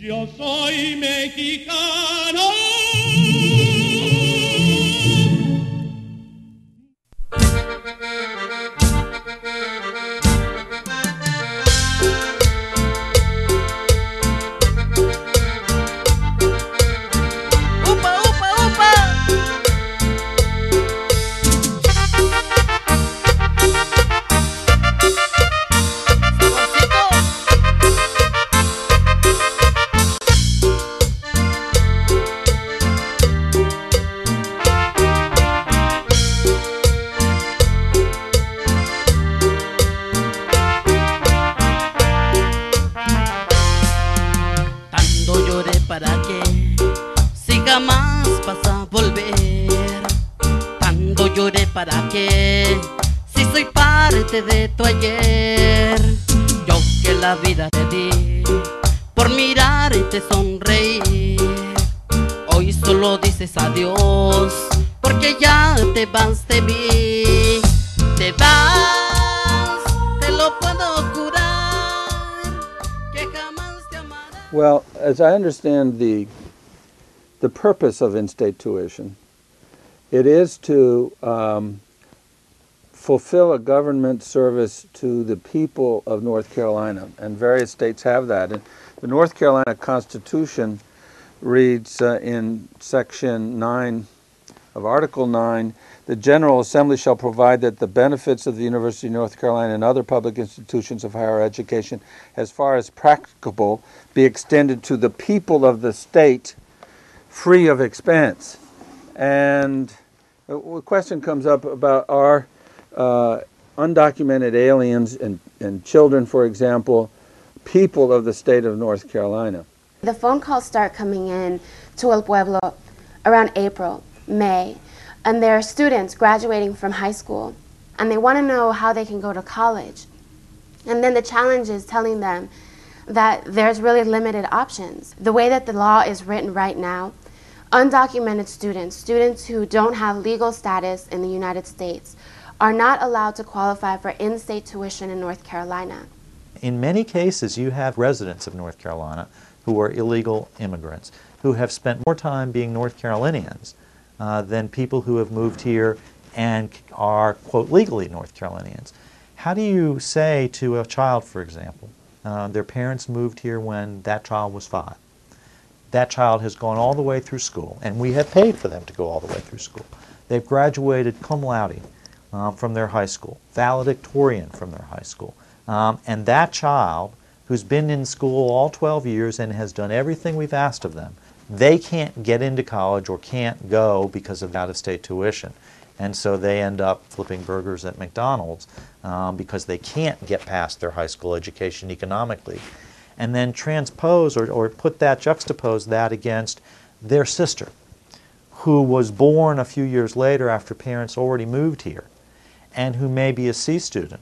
Yo soy mexicano. Para que si jamás vas a volver, tanto lloré para que si soy parte de tu ayer, yo que la vida te di por mirar y te sonreír, hoy solo dices adiós porque ya te vas de mí, te vas, te lo puedo jurar que jamás te amaré. Well, as I understand the purpose of in-state tuition, it is to fulfill a government service to the people of North Carolina, and various states have that. And the North Carolina Constitution reads in Section 9 of Article 9, the General Assembly shall provide that the benefits of the University of North Carolina and other public institutions of higher education, as far as practicable, be extended to the people of the state free of expense. And a question comes up about our undocumented aliens and children, for example, people of the state of North Carolina. The phone calls start coming in to El Pueblo around April, May, and there are students graduating from high school, and they want to know how they can go to college. And then the challenge is telling them that there's really limited options. The way that the law is written right now, undocumented students, students who don't have legal status in the United States, are not allowed to qualify for in-state tuition in North Carolina. In many cases, you have residents of North Carolina who are illegal immigrants, who have spent more time being North Carolinians than people who have moved here and are, quote, legally North Carolinians. How do you say to a child, for example, their parents moved here when that child was 5. That child has gone all the way through school, and we have paid for them to go all the way through school. They've graduated cum laude from their high school, valedictorian from their high school. And that child, who's been in school all 12 years and has done everything we've asked of them, they can't get into college or can't go because of out-of-state tuition. And so they end up flipping burgers at McDonald's because they can't get past their high school education economically. And then transpose or juxtapose that against their sister, who was born a few years later after parents already moved here, and who may be a C student,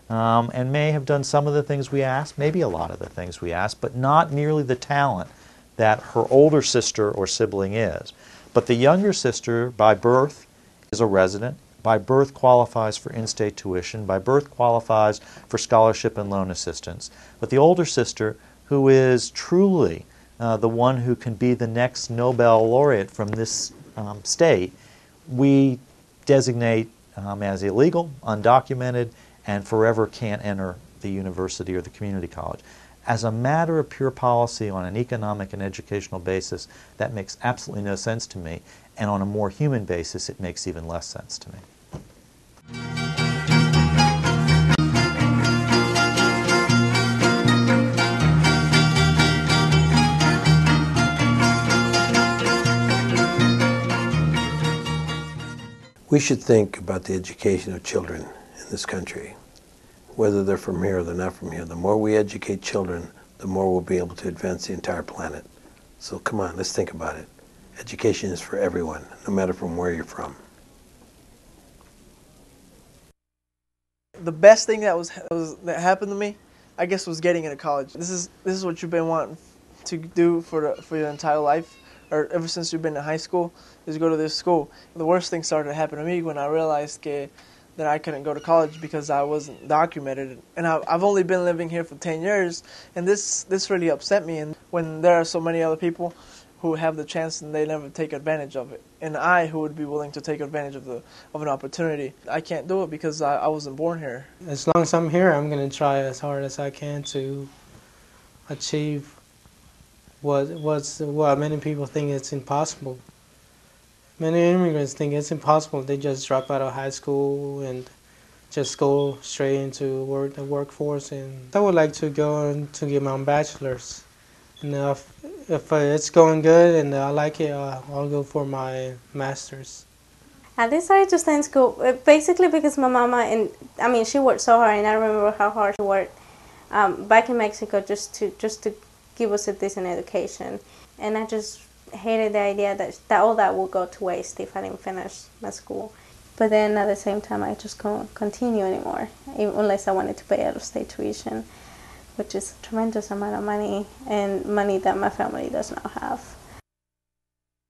and may have done some of the things we asked, maybe a lot of the things we asked, but not nearly the talent that her older sister or sibling is. But the younger sister, by birth, is a resident, by birth qualifies for in-state tuition, by birth qualifies for scholarship and loan assistance. But the older sister, who is truly the one who can be the next Nobel laureate from this state, we designate as illegal, undocumented, and forever can't enter the university or the community college. As a matter of pure policy on an economic and educational basis, that makes absolutely no sense to me, and on a more human basis, it makes even less sense to me. We should think about the education of children in this country, whether they're from here or they're not from here. The more we educate children, the more we'll be able to advance the entire planet. So come on, let's think about it. Education is for everyone, no matter from where you're from. The best thing that happened to me, I guess, was getting into college. This is what you've been wanting to do for your entire life, or ever since you've been in high school, is go to this school. The worst thing started to happen to me when I realized that that I couldn't go to college because I wasn't documented. And I've only been living here for 10 years, and this really upset me. And when there are so many other people who have the chance and they never take advantage of it, and I who would be willing to take advantage of an opportunity, I can't do it because I wasn't born here. As long as I'm here, I'm going to try as hard as I can to achieve what many people think it's impossible. Many immigrants think it's impossible. They just drop out of high school and just go straight into the workforce. And I would like to go and to get my bachelor's. And if it's going good and I like it, I'll go for my master's. I decided to stay in school basically because my mama, she worked so hard, and I remember how hard she worked back in Mexico just to give us a decent education. And I just hated the idea that all that would go to waste if I didn't finish my school. But then at the same time, I just couldn't continue anymore, unless I wanted to pay out-of-state tuition, which is a tremendous amount of money, and money that my family does not have.